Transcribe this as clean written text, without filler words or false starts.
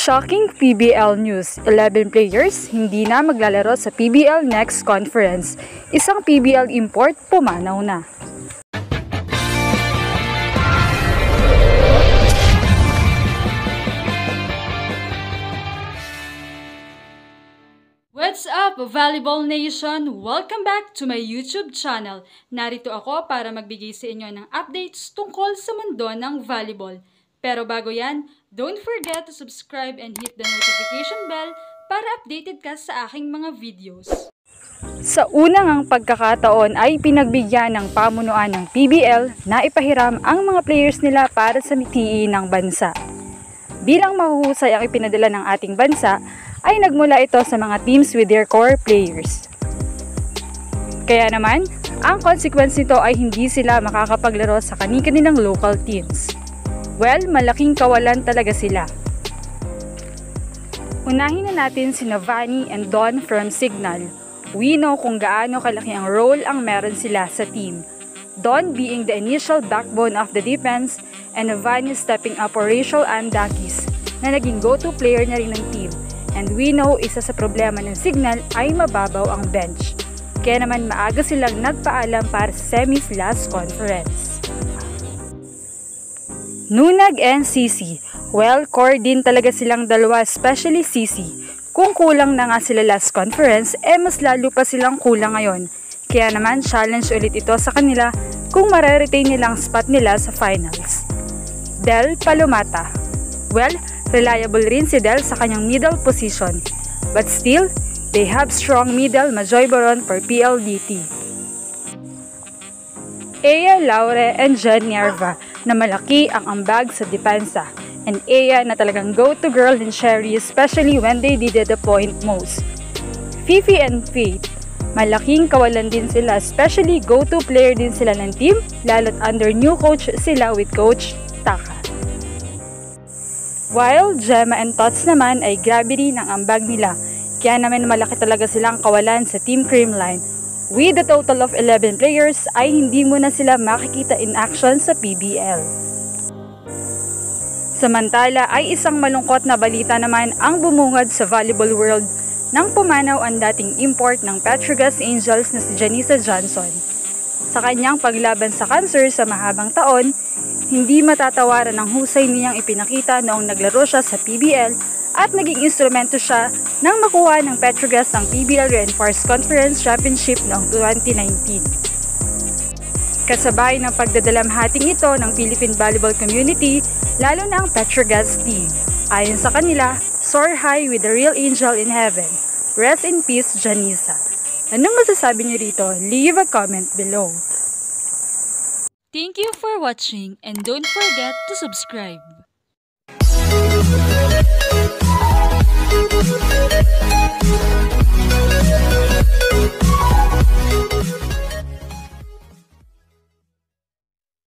Shocking PBL news, 11 players hindi na maglalaro sa PBL Next Conference. Isang PBL import pumanaw na. What's up, Volleyball Nation? Welcome back to my YouTube channel. Narito ako para magbigay sa inyo ng updates tungkol sa mundo ng volleyball. Pero bago yan, don't forget to subscribe and hit the notification bell para updated ka sa aking mga videos. Sa unang pagkakataon ay pinagbigyan ng pamunuan ng PBL na ipahiram ang mga players nila para sa mitiin ng bansa. Bilang mahuhusay ang ipinadala ng ating bansa, ay nagmula ito sa mga teams with their core players. Kaya naman, ang consequence nito ay hindi sila makakapaglaro sa kani-kanilang local teams. Well, malaking kawalan talaga sila. Unahin na natin si Vani and Don from Signal. We know kung gaano kalaki ang role ang meron sila sa team. Don being the initial backbone of the defense and Vani stepping up for Rachel Andakis na naging go-to player na rin ng team. And we know isa sa problema ng Signal ay mababaw ang bench. Kaya naman maaga silang nagpaalam para sa semis last conference. Nunag and Sisi. Well, core din talaga silang dalawa, especially Sisi. Kung kulang na nga sila last conference, mas lalo pa silang kulang ngayon. Kaya naman challenge ulit ito sa kanila kung mare-retain nilang spot nila sa finals. Del Palomata. Well, reliable rin si Del sa kanyang middle position. But still, they have strong middle Majoy Baron for PLDT. Ea Laure and Jen Nerva na malaki ang ambag sa depensa. And Ea na talagang go-to girl in Sherry, especially when they needed the point most. Fifi and Faith, malaking kawalan din sila, especially go-to player din sila ng team, lalo't under new coach sila with Coach Taka. While Gemma and Tots naman ay grabe rin ang ambag nila, kaya naman malaki talaga silang kawalan sa Team Creamline. With a total of 11 players ay hindi mo na sila makikita in action sa PBL. Samantala ay isang malungkot na balita naman ang bumungad sa volleyball world nang pumanaw ang dating import ng Petrogas Angels na si Janisa Johnson. Sa kanyang paglaban sa cancer sa mahabang taon, hindi matatawaran ang husay niyang ipinakita noong naglaro siya sa PBL at naging instrumento siya nang makuha ng Petrogas ang PBL Reinforced Conference Championship noong 2019. Kasabay ng pagdadalamhating ito ng Philippine volleyball community, lalo na ang Petrogas team. Ayon sa kanila, soar high with the real angel in heaven. Rest in peace, Janisa. Anong masasabi niyo rito? Leave a comment below. Thank you for watching and don't forget to subscribe. We'll be right back.